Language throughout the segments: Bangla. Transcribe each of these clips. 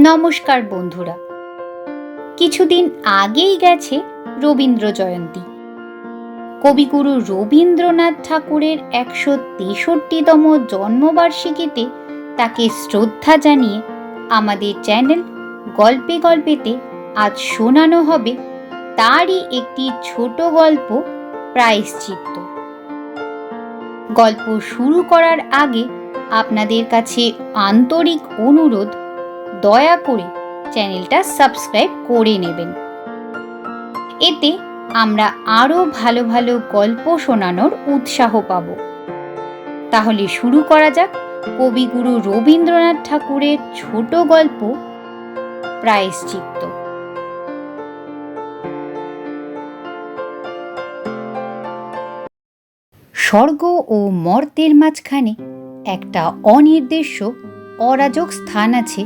নমস্কার বন্ধুরা, কিছুদিন আগেই গেছে রবীন্দ্র জয়ন্তী। কবিগুরু রবীন্দ্রনাথ ঠাকুরের ১৬৩তম জন্মবার্ষিকীতে তাকে শ্রদ্ধা জানিয়ে আমাদের চ্যানেল গল্পে গল্পেতে আজ শোনানো হবে তারই একটি ছোট গল্প, প্রায়শ্চিত্ত। গল্প শুরু করার আগে আপনাদের কাছে আন্তরিক অনুরোধ, দয়া করে চ্যানেলটা সাবস্ক্রাইব করে নেবেন। এতে আমরা আরও ভালো ভালো গল্প শোনানোর উৎসাহ পাব। তাহলে শুরু করা যাক কবিগুরু রবীন্দ্রনাথ ঠাকুরের ছোট গল্প প্রায়শ্চিত্ত। স্বর্গ ও মর্তের মাঝখানে একটা অনির্দেশ্য অরাজক স্থান আছে,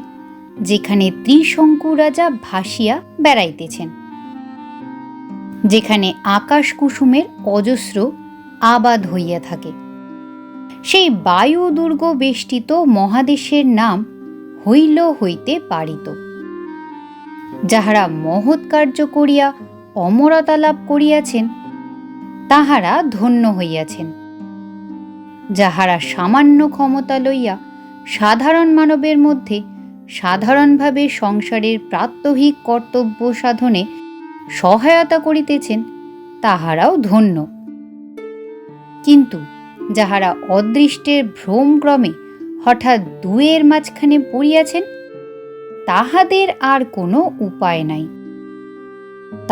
যেখানে ত্রিশঙ্কু রাজা ভাসিয়া বেড়াইতেছেন, যেখানে আকাশ কুসুমের অজস্র আবাদ হইয়া থাকে। সেই বায়ু দুর্গ বেষ্টিত মহাদেশের নাম হইল হইতে পারিত। যাহারা মহৎ কার্য করিয়া অমরতা লাভ করিয়াছেন, তাহারা ধন্য হইয়াছেন। যাহারা সামান্য ক্ষমতা লইয়া সাধারণ মানবের মধ্যে সাধারণভাবে সংসারের প্রাত্যহিক কর্তব্য সাধনে সহায়তা করিতেছেন, তাহারাও ধন্য। কিন্তু যাহারা অদৃষ্টের ভ্রমক্রমে হঠাৎ দুয়ের মাঝখানে পড়িয়াছেন, তাহাদের আর কোনো উপায় নাই।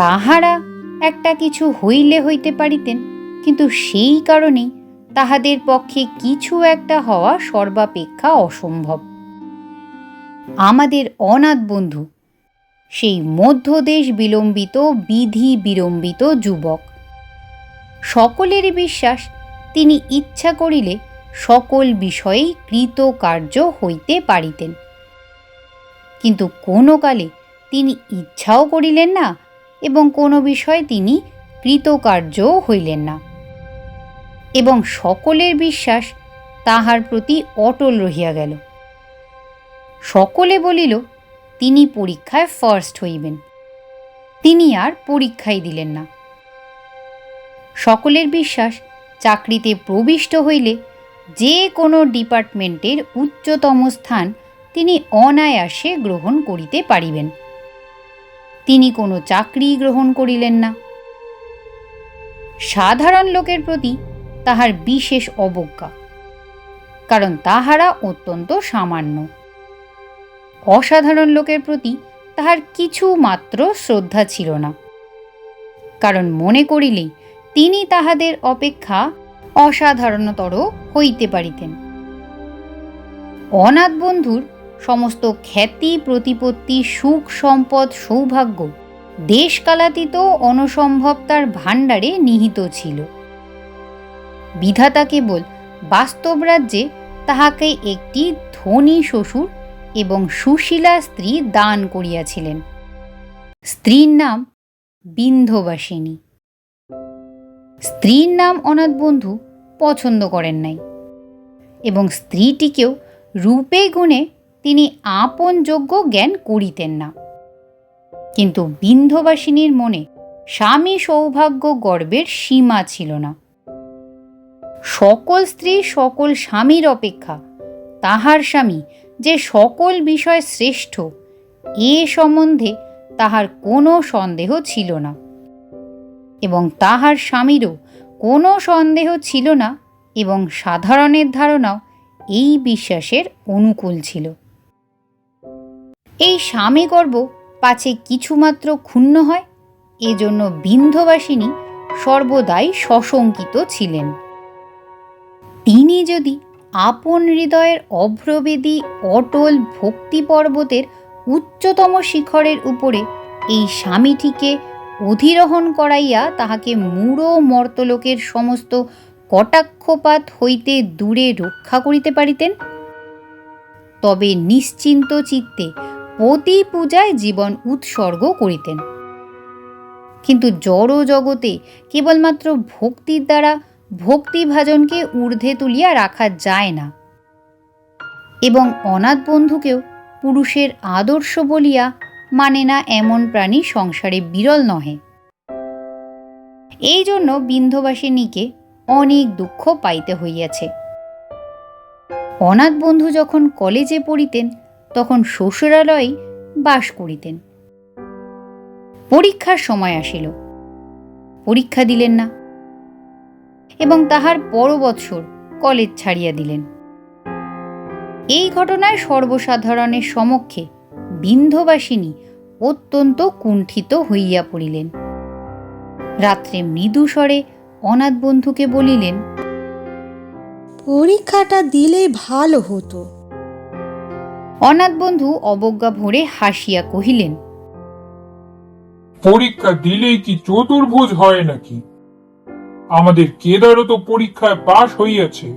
তাহারা একটা কিছু হইলে হইতে পারিতেন, কিন্তু সেই কারণেই তাহাদের পক্ষে কিছু একটা হওয়া সর্বাপেক্ষা অসম্ভব। আমাদের অনাথ বন্ধু সেই মধ্যদেশ বিলম্বিত বিধি বিলম্বিত যুবক। সকলেরই বিশ্বাস তিনি ইচ্ছা করিলে সকল বিষয়েই কৃতকার্য হইতে পারিতেন, কিন্তু কোনো কালে তিনি ইচ্ছাও করিলেন না এবং কোনো বিষয়ে তিনি কৃতকার্যও হইলেন না, এবং সকলের বিশ্বাস তাহার প্রতি অটল রহিয়া গেল। সকলে বলিল তিনি পরীক্ষায় ফার্স্ট হইবেন, তিনি আর পরীক্ষাই দিলেন না। সকলের বিশ্বাস চাকরিতে প্রবিষ্ট হইলে যে কোনো ডিপার্টমেন্টের উচ্চতম স্থান তিনি অনায়াসে গ্রহণ করিতে পারিবেন। তিনি কোনো চাকরি গ্রহণ করিলেন না। সাধারণ লোকের প্রতি তাহার বিশেষ অবজ্ঞা, কারণ তাহারা অত্যন্ত সামান্য। অসাধারণ লোকের প্রতি তাহার কিছু মাত্র শ্রদ্ধা ছিল না, কারণ মনে করিলেই তিনি তাহাদের অপেক্ষা অসাধারণতর হইতে পারিতেন। অনাথ বন্ধুর সমস্ত খ্যাতি, প্রতিপত্তি, সুখ, সম্পদ, সৌভাগ্য দেশকালাতীত অনসম্ভব তার ভাণ্ডারে নিহিত ছিল। বিধাতা কেবল বাস্তব রাজ্যে তাহাকে একটি ধনী শ্বশুর এবং সুশীলা স্ত্রী দান করিয়াছিলেন। স্ত্রীর নাম বিন্ধবাসিনী। স্ত্রীর নাম অনাথ বন্ধু পছন্দ করেন নাই, এবং স্ত্রীটিকেও রূপে গুণে তিনি আপন যোগ্য জ্ঞান করিতেন না। কিন্তু বিন্ধবাসিনীর মনে স্বামী সৌভাগ্য গর্বের সীমা ছিল না। সকল স্ত্রী সকল স্বামীর অপেক্ষা তাহার স্বামী যে সকল বিষয় শ্রেষ্ঠ, এ সম্বন্ধে তাহার কোনো সন্দেহ ছিল না, এবং তাহার স্বামীরও কোনো সন্দেহ ছিল না, এবং সাধারণের ধারণাও এই বিশ্বাসের অনুকূল ছিল। এই স্বামী গর্ব পাছে কিছুমাত্র ক্ষুণ্ণ হয়, এজন্য বিন্ধবাসিনী সর্বদাই সশঙ্কিত ছিলেন। তিনি যদি আপন হৃদয়ের অভ্রবেদী অটল ভক্তি পর্বতের উচ্চতম শিখরের উপরে এই স্বামীটিকে অধিরোহণ করাইয়া তাহাকে মূঢ় মর্তলোকের সমস্ত কটাক্ষপাত হইতে দূরে রক্ষা করিতে পারিতেন, তবে নিশ্চিন্ত চিত্তে পতি পূজায় জীবন উৎসর্গ করিতেন। কিন্তু জড় জগতে কেবলমাত্র ভক্তির দ্বারা ভক্তিভাজনকে ঊর্ধ্বে তুলিয়া রাখা যায় না, এবং অনাথ বন্ধুকেও পুরুষের আদর্শ বলিয়া মানে না এমন প্রাণী সংসারে বিরল নহে। এই জন্য বিন্ধ্যবাসিনীকে অনেক দুঃখ পাইতে হইয়াছে। অনাথ বন্ধু যখন কলেজে পড়িতেন তখন শ্বশুরালয়ে বাস করিতেন। পরীক্ষার সময় আসিল, পরীক্ষা দিলেন না এবং তাহার পর বৎসর কলেজ ছাড়িয়া দিলেন। এই ঘটনায় সর্বসাধারণের সমক্ষে বিন্ধ্যবাসিনী অত্যন্ত কুণ্ঠিত হইয়া পড়িলেন। রাত্রে মৃদু স্বরে অনাথ বন্ধুকে বলিলেন, পরীক্ষাটা দিলে ভালো হতো। অনাথ বন্ধু অবজ্ঞা ভরে হাসিয়া কহিলেন, পরীক্ষা দিলেই কি চতুর্ভুজ হয় নাকি? আমাদের কেদারও তো পরীক্ষায় পাশ হইয়াছে।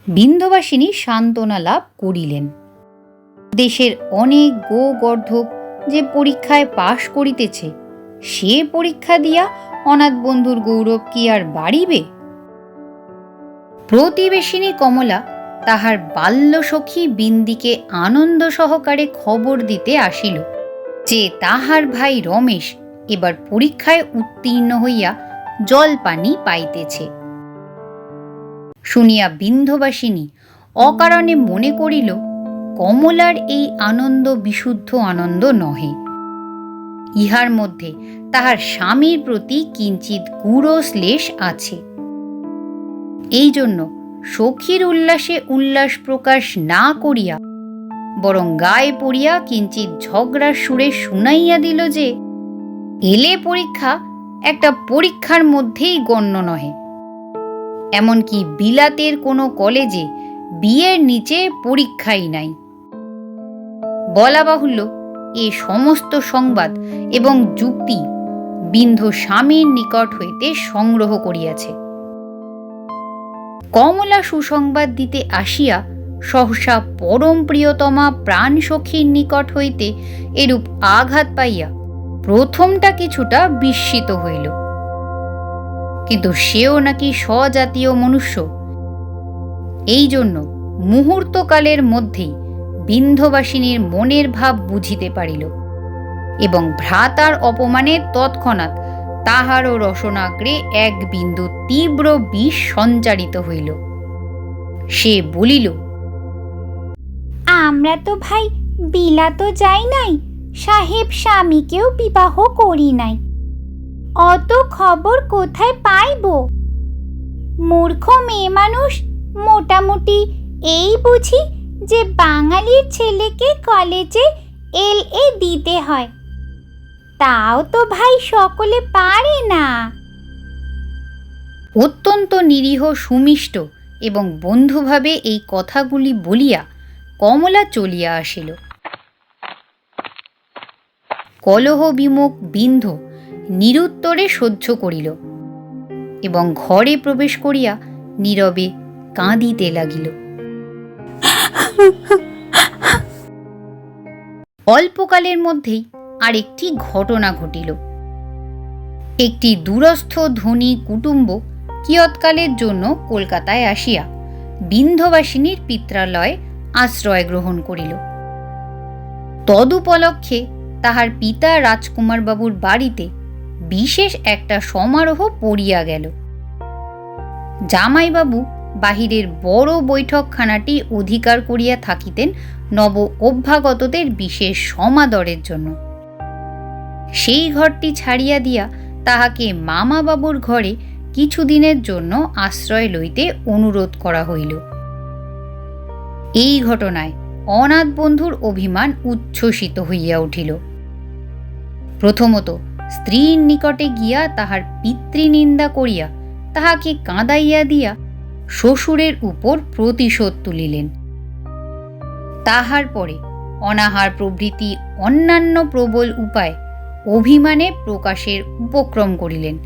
বিন্ধ্যবাসিনী সান্ত্বনা লাভ করিলেন। দেশের অনেক গোগর্ধব যে পরীক্ষায় পাশ করিতেছে, সে পরীক্ষা দিয়া অনাথ বন্ধুর গৌরব কি আর বাড়িবে? প্রতিবেশিনী কমলা তাহার বাল্যসখী বিন্দিকে আনন্দ সহকারে খবর দিতে আসিল যে তাহার ভাই রমেশ এবার পরীক্ষায় উত্তীর্ণ হইয়া জলপানি পাইতেছে। শুনিয়া বিন্ধ্যবাসিনী অকারণে মনে করিল কমলার এই আনন্দ বিশুদ্ধ আনন্দ নহে, ইহার মধ্যে তাহার স্বামীর প্রতি কিঞ্চিৎ গূঢ় শ্লেষ আছে। এই জন্য সখীর উল্লাসে উল্লাস প্রকাশ না করিয়া বরং গায়ে পড়িয়া কিঞ্চিৎ ঝগড়ার সুরে শুনাইয়া দিল যে এলে পরীক্ষা একটা পরীক্ষার মধ্যেই গণ্য নহে। এমনকি বিলাতের কোনো কলেজে বিয়ের নিচে পরীক্ষাই নাই। বলা বাহুল্য, এ সমস্ত সংবাদ এবং যুক্তি বিন্ধ্য স্বামীর নিকট হইতে সংগ্রহ করিয়াছে। কমলা সুসংবাদ দিতে আসিয়া সহসা পরম প্রিয়তমা প্রাণ সখীর নিকট হইতে এরূপ আঘাত পাইয়া প্রথমটা কিছুটা বিস্মিত হইল। কিন্তু সেও নাকি স্বজাতীয় মনুষ্য, এই জন্য মুহূর্তকালের মধ্যেই বিন্ধ্যবাসিনীর মনের ভাব বুঝিতে পারিল এবং ভ্রাতার অপমানে তৎক্ষণাৎ তাহারও রসনাগ্রে এক বিন্দু তীব্র বিষ সঞ্চারিত হইল। সে বলিল, আমরা তো ভাই বিলাত যাই নাই, সাহেব স্বামীকেও বিবাহ করি নাই, অত খবর কোথায় পাইব? মূর্খ মেয়ে মানুষ, মোটামুটি এই বুঝি যে বাঙালির ছেলেকে কলেজে LA দিতে হয়, তাও তো ভাই সকলে পারে না। অত্যন্ত নিরীহ সুমিষ্ট এবং বন্ধুভাবে এই কথাগুলি বলিয়া কমলা চলিয়া আসিল। কলহ বিমুখ বিন্ধ্য নিরুত্তরে সহ্য করিল এবং ঘরে প্রবেশ করিয়া নীরবে কাঁদিতে লাগিল। অল্পকালের মধ্যেই আরেকটি ঘটনা ঘটিল। একটি দূরস্থ ধনী কুটুম্ব কিয়ৎকালের জন্য কলকাতায় আসিয়া বিন্ধ্যবাসিনীর পিত্রালয়ে আশ্রয় গ্রহণ করিল। তদুপলক্ষে তাহার পিতা রাজকুমার বাবুর বাড়িতে বিশেষ একটা সমারোহ পড়িয়া গেল। জামাইবাবু বাহিরের বড় বৈঠকখানাটি অধিকার করিয়া থাকিতেন নব অভ্যাগতদের বিশেষ সমাদরের জন্য। সেই ঘরটি ছাড়িয়া দিয়া তাহাকে মামাবাবুর ঘরে কিছুদিনের জন্য আশ্রয় লইতে অনুরোধ করা হইল। এই ঘটনায় অনাথ বন্ধুর অভিমান উচ্ছ্বসিত হইয়া উঠিল। প্রথমত স্ত্রীর নিকটে গিয়া তাহার পিতৃনিন্দা করিয়া তাহাকে কাঁদাইয়া দিয়া শ্বশুরের উপর প্রতিশোধ তুলিলেন। তাহার পরে অনাহার প্রভৃতি অন্যান্য প্রবল উপায় অভিমানে প্রকাশের উপক্রম করিলেন।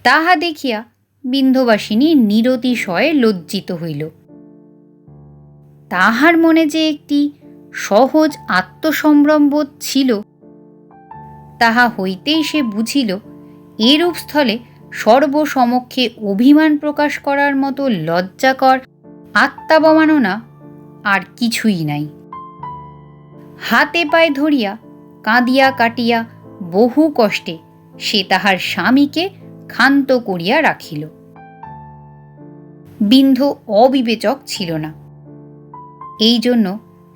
তাহা দেখিয়া বিন্ধ্যবাসিনী নিরতিশয়ে লজ্জিত হইল। তাহার মনে যে একটি সহজ আত্মসম্ভ্রমবোধ ছিল, তাহা হইতেই সে বুঝিল এরূপ স্থলে সর্বসমক্ষে অভিমান প্রকাশ করার মতো লজ্জাকর আত্মাবমাননা আর কিছুই নাই। হাতে পায়ে ধরিয়া কাঁদিয়া কাটিয়া বহু কষ্টে সে তাহার স্বামীকে ক্ষান্ত করিয়া রাখিল। বিন্ধ অবিবেচক ছিল না, এই জন্য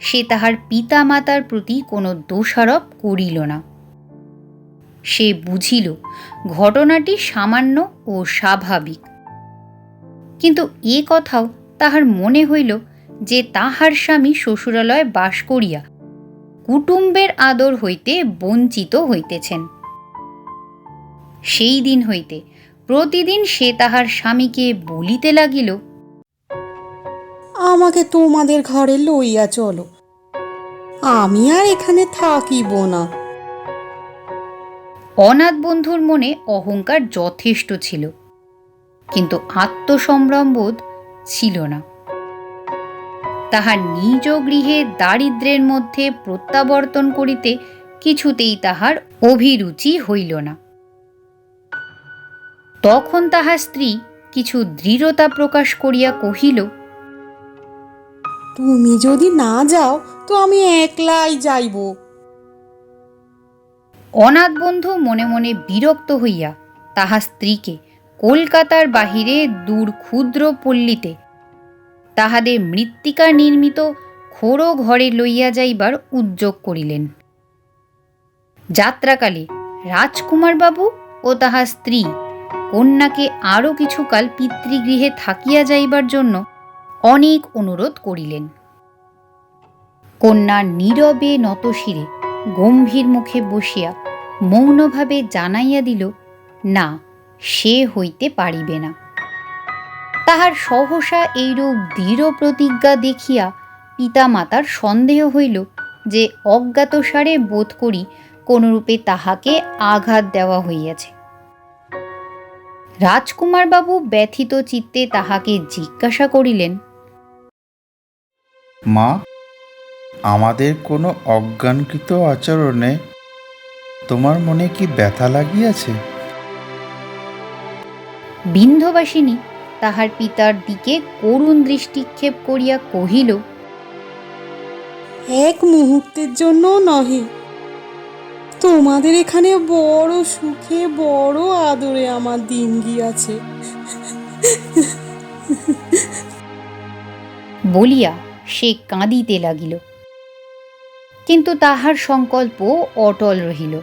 সে তাহার পিতা মাতার প্রতি কোনো দোষারোপ করিল না। সে বুঝিল ঘটনাটি সামান্য ও স্বাভাবিক, কিন্তু এ কথাও তাহার মনে হইল যে তাহার স্বামী শ্বশুরালয়ে বাস করিয়া কুটুম্বের আদর হইতে বঞ্চিত হইতেছেন। সেই দিন হইতে প্রতিদিন সে তাহার স্বামীকে বলিতে লাগিল, আমাকে তোমাদের ঘরে লইয়া চলো, আমি আর এখানে থাকিব না। অনাথ বন্ধুর মনে অহংকার যথেষ্ট ছিল, কিন্তু আত্মসম্ভ্রমবোধ ছিল না। তাহার নিজ গৃহে দারিদ্র্যের মধ্যে প্রত্যাবর্তন করিতে কিছুতেই তাহার অভিরুচি হইল না। তখন তাহার স্ত্রী কিছু দৃঢ়তা প্রকাশ করিয়া কহিল, তুমি যদি না যাও তো আমি একলাই যাইব। অনাথ বন্ধু মনে মনে বিরক্ত হইয়া তাহার স্ত্রীকে কলকাতার বাহিরে দূর ক্ষুদ্র পল্লীতে তাহাদের মৃত্তিকা নির্মিত খোড়ো ঘরে লইয়া যাইবার উদ্যোগ করিলেন। যাত্রাকালে রাজকুমার বাবু ও তাহার স্ত্রী কন্যাকে আরও কিছুকাল পিতৃগৃহে থাকিয়া যাইবার জন্য অনেক অনুরোধ করিলেন। কন্যা নীরবে নতশিরে গম্ভীর মুখে বসিয়া মৌনভাবে জানাইয়া দিল, না, সে হইতে পারিবে না। তাহার সহসা এইরূপ দৃঢ় প্রতিজ্ঞা দেখিয়া পিতামাতার সন্দেহ হইল যে অজ্ঞাতসারে বোধ করি কোনরূপে তাহাকে আঘাত দেওয়া হইয়াছে। রাজকুমার বাবু ব্যথিত চিত্তে তাহাকে জিজ্ঞাসা করিলেন, মা, আমাদের কোনো অজ্ঞানকৃত আচরণে তোমার মনে কি ব্যথা লাগিয়াছে? বিন্ধবাসিনী তাহার পিতার দিকে করুণ দৃষ্টিক্ষেপ করিয়া কহিল, এক মুহূর্তের জন্য নহে, তোমাদের এখানে বড় সুখে বড় আদরে আমার দিন গিয়াছে। বলিয়া সে কাঁদিতে লাগিল, কিন্তু তাহার সংকল্প অটল রহিল।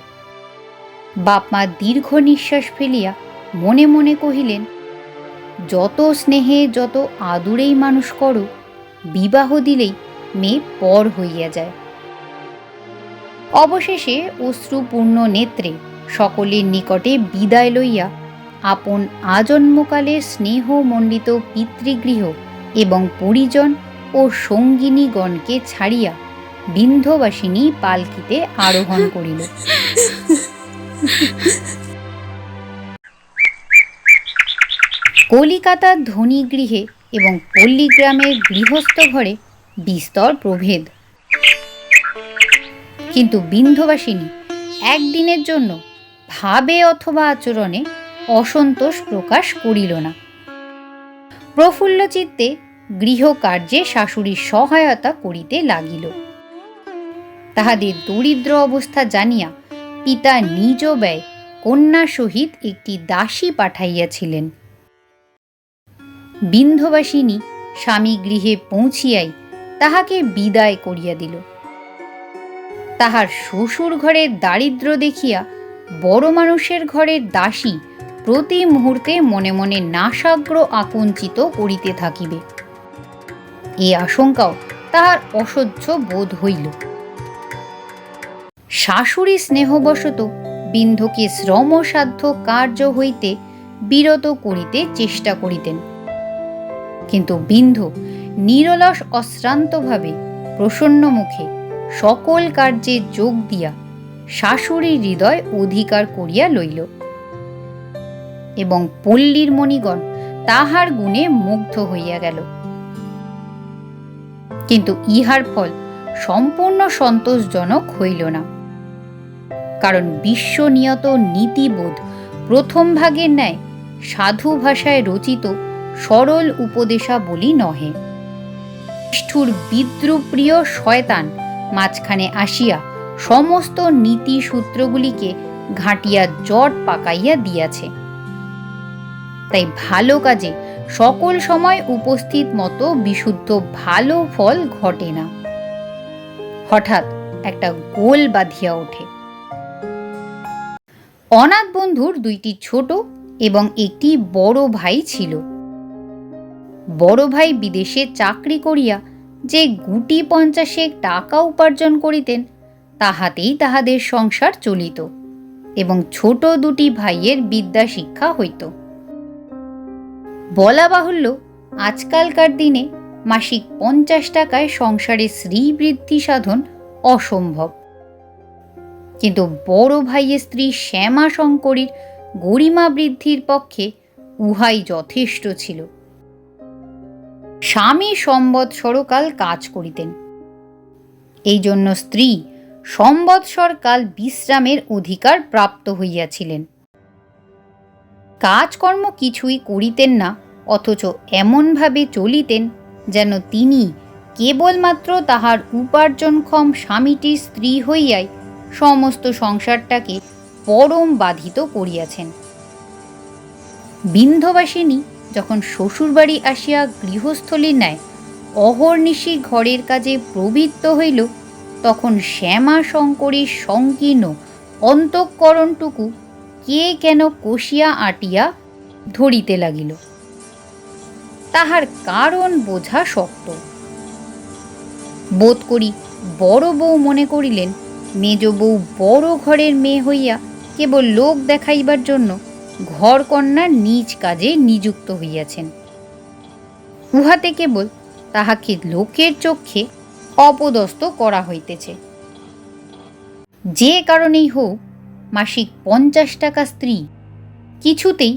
বাপমা দীর্ঘ নিঃশ্বাস ফেলিয়া মনে মনে কহিলেন, যত স্নেহে যত আদুরেই মানুষ করো, বিবাহ দিলেই মেয়ে পর হইয়া যায়। অবশেষে অশ্রুপূর্ণ নেত্রে সকলের নিকটে বিদায় লইয়া আপন আজন্মকালের স্নেহমণ্ডিত পিতৃগৃহ এবং পরিজন ও সঙ্গিনীগণকে ছাড়িয়া বিন্ধবাসিনী পালকিতে আরোহণ করিল। কলিকাতার ধনী গৃহে এবং পল্লীগ্রামের গৃহস্থ ঘরে বিস্তর প্রভেদ, কিন্তু বিন্ধবাসিনী একদিনের জন্য ভাবে অথবা আচরণে অসন্তোষ প্রকাশ করিল না। প্রফুল্ল চিত্তে গৃহকার্যে শাশুড়ির সহায়তা করিতে লাগিল। তাহাদের দরিদ্র অবস্থা জানিয়া পিতা নিজ ব্যয় কন্যা সহিত একটি দাসী পাঠাইয়াছিলেন। বিন্ধবাসিনী স্বামী গৃহে পৌঁছিয়াই তাহাকে বিদায় করিয়া দিল। তাহার শ্বশুর ঘরের দারিদ্র্য দেখিয়া বড় মানুষের ঘরের দাসী প্রতি মুহূর্তে মনে মনে নাসাগ্র আকুঞ্চিত করিতে থাকিবে, এই আশঙ্কাও তাহার অসহ্য বোধ হইল। শাশুড়ি স্নেহবশত বিন্ধকে শ্রমসাধ্য কার্য হইতে বিরত করিতে চেষ্টা করিতেন, কিন্তু বিন্ধ নিরলস অশ্রান্তভাবে প্রসন্ন মুখে সকল কার্যে যোগ দিয়া শাশুড়ির হৃদয় অধিকার করিয়া লইল এবং পল্লীর মণিগণ তাহার গুণে মুগ্ধ হইয়া গেল। কিন্তু ইহার ফল সম্পূর্ণ সন্তোষজনক হইল না, কারণ বিশ্বনিয়ত নীতিবোধ প্রথম ভাগের ন্যায় সাধু ভাষায় রচিত সরল উপদেশাবলী নহে। নিষ্ঠুর বিদ্রুপ্রিয় শয়তান মাঝখানে আসিয়া সমস্ত নীতি সূত্রগুলিকে ঘাঁটিয়া জট পাকাইয়া দিয়াছে। তাই ভালো কাজে সকল সময় উপস্থিত মতো বিশুদ্ধ ভালো ফল ঘটে না। হঠাৎ একটা গোল বাঁধিয়া ওঠে। অনাথ বন্ধুর দুইটি ছোট এবং একটি বড় ভাই ছিল। বড় ভাই বিদেশে চাকরি করিয়া যে গুটি 50 টাকা উপার্জন করিতেন তাহাতেই তাহাদের সংসার চলিত এবং ছোট দুটি ভাইয়ের বিদ্যা শিক্ষা হইত। বলা বাহুল্য, আজকালকার দিনে মাসিক 50 টাকায় সংসারে শ্রীবৃদ্ধি সাধন অসম্ভব। কিন্তু বড় ভাইয়ের স্ত্রী শ্যামা শঙ্করীর গরিমা বৃদ্ধির পক্ষে উহাই যথেষ্ট ছিল। স্বামী সম্বৎসরকাল কাজ করিতেন, এই জন্য স্ত্রী সম্বৎসরকাল বিশ্রামের অধিকার প্রাপ্ত হইয়াছিলেন। কাজকর্ম কিছুই করিতেন না, অথচ এমনভাবে চলিতেন যেন তিনি কেবলমাত্র তাহার উপার্জনক্ষম স্বামীটির স্ত্রী হইয়াই সমস্ত সংসারটাকে পরম বাধিত করিয়াছেন। বিন্ধ্যবাসিনী যখন শ্বশুরবাড়ি আসিয়া গৃহস্থলীর ন্যায় অহর্নিশি ঘরের কাজে প্রবৃত্ত হইল, তখন শ্যামা শঙ্করীর সংকীর্ণ অন্তঃকরণটুকু কে কেন কষিয়া আটিয়া ধরিতে লাগিল। তাহার কারণ বোঝা শক্ত। বোধ করি বড় বউ মনে করিলেন মেজ বউ বড় ঘরের মেয়ে হইয়া কেবল লোক দেখাইবার জন্য ঘরকন্যার নিজ কাজে নিযুক্ত হইয়াছেন। উহাতে কেবল তাহাকে লোকের চক্ষে অপদস্থ করা হইতেছে। যে কারণেই হোক, মাসিক 50 টাকা স্ত্রী কিছুতেই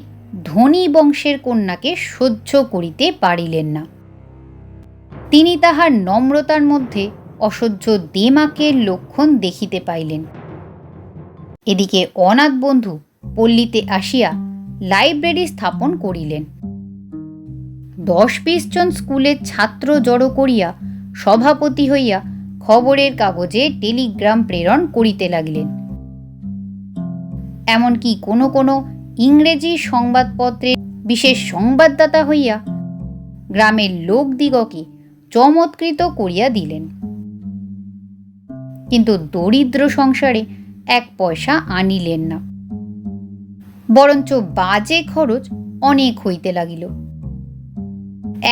ধনী বংশের কন্যাকে সহ্য করিতে পারিলেন না। তিনি তাহার নম্রতার মধ্যে অসহ্য দেমাকের লক্ষণ দেখিতে পাইলেন। এদিকে অনাথ বন্ধু পল্লীতে আসিয়া লাইব্রেরি স্থাপন করিলেন। 10-20 জন স্কুলের ছাত্র জড়ো করিয়া সভাপতি হইয়া খবরের কাগজে টেলিগ্রাম প্রেরণ করিতে লাগিলেন। এমনকি কোনো কোনো ইংরেজি সংবাদপত্রের বিশেষ সংবাদদাতা হইয়া গ্রামের লোকদিগকে চমৎকৃত করিয়া দিলেন। কিন্তু দরিদ্র সংসারে 1 পয়সা আনিলেন না, বরঞ্চ বাজে খরচ অনেক হইতে লাগিল।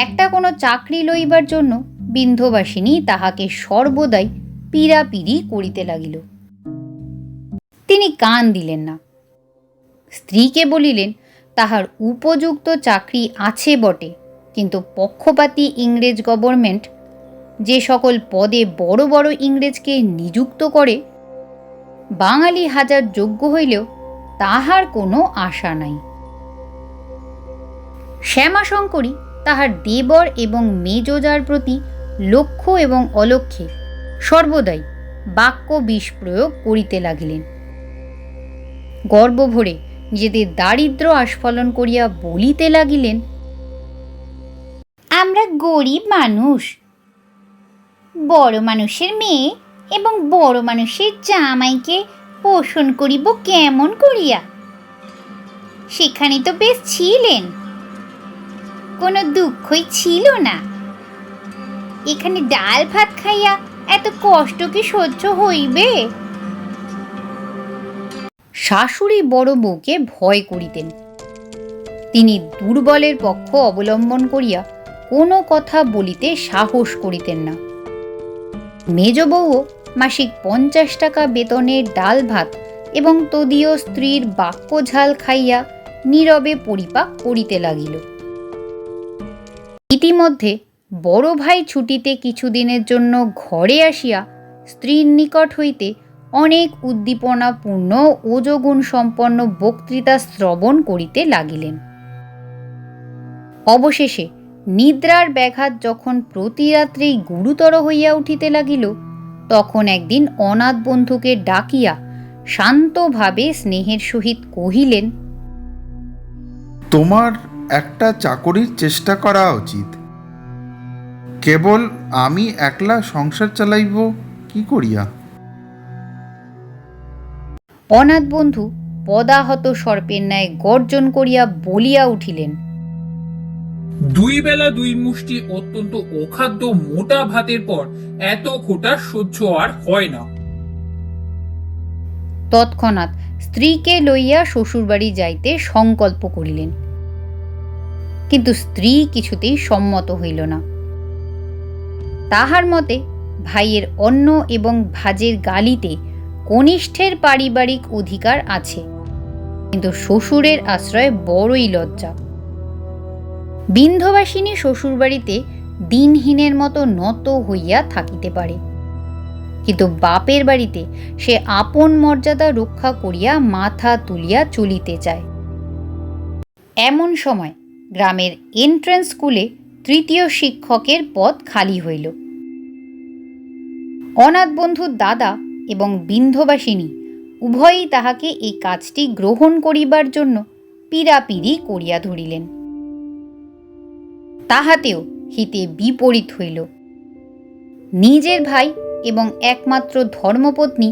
একটা কোনো চাকরি লইবার জন্য বিন্ধ্যবাসিনী তাহাকে সর্বদাই পীড়াপিড়ি করিতে লাগিল। তিনি কান দিলেন না। স্ত্রীকে বলিলেন তাহার উপযুক্ত চাকরি আছে বটে, কিন্তু পক্ষপাতী ইংরেজ গভর্নমেন্ট যে সকল পদে বড় বড় ইংরেজকে নিযুক্ত করে, বাঙালি হাজার যোগ্য হইলেও তাহার কোনো আশা নাই। শ্যামাশঙ্করী তাহার দেবর এবং মেজজার প্রতি লক্ষ্য এবং অলক্ষ্যে সর্বদাই বাক্য বিষ প্রয়োগ করিতে লাগিলেন। গর্ব ভরে নিজেদের দারিদ্র আস্ফালন করিয়া বলিতে লাগিলেন, আমরা গরিব মানুষ, বড় মানুষের মেয়ে এবং বড় মানুষের জামাইকে পোষণ করিব কেমন করিয়া? সেখানে তো বেশ ছিলেন, কোনো দুঃখই ছিল না। এখানে ডাল ভাত খাইয়া এত কষ্ট কি সহ্য হইবে? শাশুড়ি বড় বউকে ভয় করিতেন। তিনি দুর্বলের পক্ষ অবলম্বন করিয়া কোনো কথা বলিতে সাহস করিতেন না। মেজ বউও মাসিক 50 টাকা বেতনের ডাল ভাত এবং তদীয় স্ত্রীর বাক্য ঝাল খাইয়া নীরবে পরিপাক করিতে লাগিল। ইতিমধ্যে বড় ভাই ছুটিতে কিছুদিনের জন্য ঘরে আসিয়া স্ত্রীর নিকট হইতে অনেক উদ্দীপনাপূর্ণ ওজগুণ সম্পন্ন বক্তৃতা শ্রবণ করিতে লাগিলেন। অবশেষে নিদ্রার ব্যাঘাত যখন প্রতি রাত্রেই গুরুতর হইয়া উঠিতে লাগিল, তখন একদিন অনাথ বন্ধুকে ডাকিয়া শান্তভাবে স্নেহের সহিত কহিলেন, তোমার একটা চাকরির চেষ্টা করা উচিত। কেবল আমি একলা সংসার চালাইব কি করিয়া? অনাথ বন্ধু পদাহত সর্পের ন্যায় গর্জন করিয়া বলিয়া উঠিলেন, দুই বেলা দুই মুষ্টি অত্যন্ত অখাদ্য মোটা ভাতের পর এত খোটা সহ্য আর হয় না। তৎক্ষণাৎ স্ত্রীকে লইয়া শ্বশুরবাড়ি যাইতে সংকল্প করিলেন, কিন্তু স্ত্রী কিছুতেই সম্মত হইল না। তাহার মতে ভাইয়ের অন্ন এবং ভাজের গালিতে কনিষ্ঠের পারিবারিক অধিকার আছে, কিন্তু শ্বশুরের আশ্রয় বড়ই লজ্জা। বিন্ধবাসিনী শ্বশুরবাড়িতে দিনহীনের মতো নত হইয়া থাকিতে পারে, কিন্তু বাপের বাড়িতে সে আপন মর্যাদা রক্ষা করিয়া মাথা তুলিয়া চলিতে চায়। এমন সময় গ্রামের এন্ট্রান্স স্কুলে তৃতীয় শিক্ষকের পদ খালি হইল। অনাথ বন্ধুর দাদা এবং বিন্ধবাসিনী উভয়ই তাহাকে এই কাজটি গ্রহণ করিবার জন্য পীড়াপিড়ি করিয়া ধরিলেন। তাহাতেও হিতে বিপরীত হইল। নিজের ভাই এবং একমাত্র ধর্মপত্নী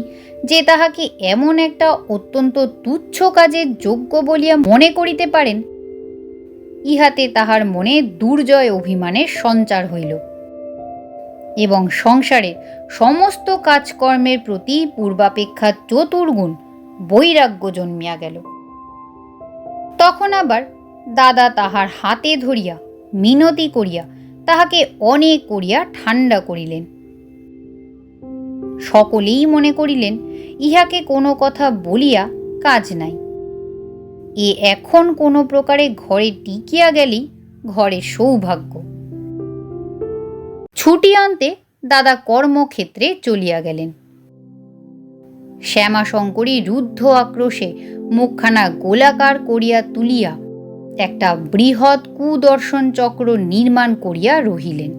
যে তাহাকে এমন একটা অত্যন্ত তুচ্ছ কাজের যোগ্য বলিয়া মনে করিতে পারেন, ইহাতে তাহার মনে দুর্জয় অভিমানের সঞ্চার হইল এবং সংসারের সমস্ত কাজকর্মের প্রতি পূর্বাপেক্ষা চতুর্গুণ বৈরাগ্য জন্মিয়া গেল। তখন আবার দাদা তাহার হাতে ধরিয়া মিনতি করিয়া তাহাকে অনেক করিয়া ঠান্ডা করিলেন। সকলেই মনে করিলেন ইহাকে কোনো কথা বলিয়া কাজ নাই, এ এখন কোনো প্রকারে ঘরে টিকিয়া গেলেই ঘরে সৌভাগ্য। ছুটি আনতে দাদা কর্মক্ষেত্রে চলিয়া গেলেন। শ্যামাশঙ্করী রুদ্ধ আক্রোশে মুখখানা গোলাকার করিয়া তুলিয়া একটা বৃহৎ কুদর্শন চক্র নির্মাণ করিয়া রহিলেন।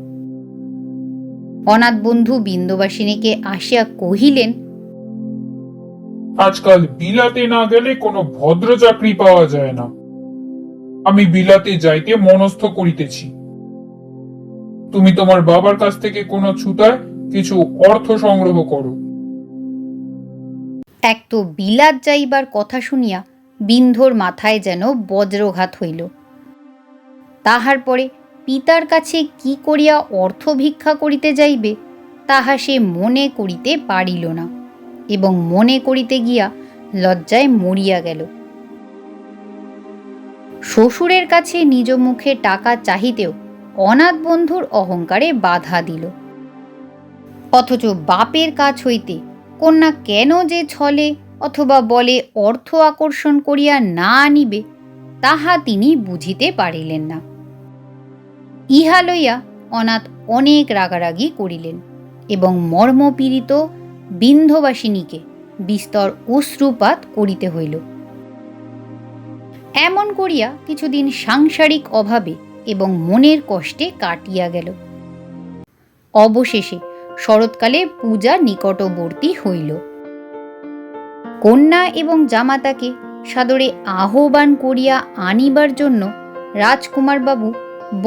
অনাথ বন্ধু বিন্দবাসিনীকে আসিয়া কহিলেন, আজকাল বিলাতে না গেলে কোনো ভদ্র চাকরি পাওয়া যায় না। আমি বিলাতে যাইতে মনস্থ করিতেছি। তুমি তোমার বাবার কাছ থেকে কোনো ছুতায় কিছু অর্থ সংগ্রহ করো। এক তো বিলাত যাইবার কথা শুনিয়া বিন্ধর মাথায় যেন বজ্রঘাত হইল। তাহার পরে পিতার কাছে কি করিয়া অর্থ ভিক্ষা করিতে যাইবে তাহা সে মনে করিতে পারিল না এবং মনে করিতে গিয়া লজ্জায় মরিয়া গেল। শ্বশুরের কাছে নিজ মুখে টাকা চাহিতেও অনাথ বন্ধুর অহংকারে বাধা দিল। অথচ বাপের কাছ হইতে কন্যা কেন যে ছলে অথবা বলে অর্থ আকর্ষণ করিয়া না আনিবে তাহা তিনি বুঝিতে পারিলেন না। ইহা লইয়া অনাথ অনেক রাগারাগি করিলেন এবং মর্মপীড়িত বিন্ধবাসিনীকে বিস্তর অশ্রুপাত করিতে হইল। এমন করিয়া কিছুদিন সাংসারিক অভাবে এবং মনের কষ্টে কাটিয়া গেল। অবশেষে শরৎকালে পূজা নিকটবর্তী হইল। কন্যা এবং জামাতাকে সাদরে আহ্বান করিয়া আনিবার জন্য রাজকুমার বাবু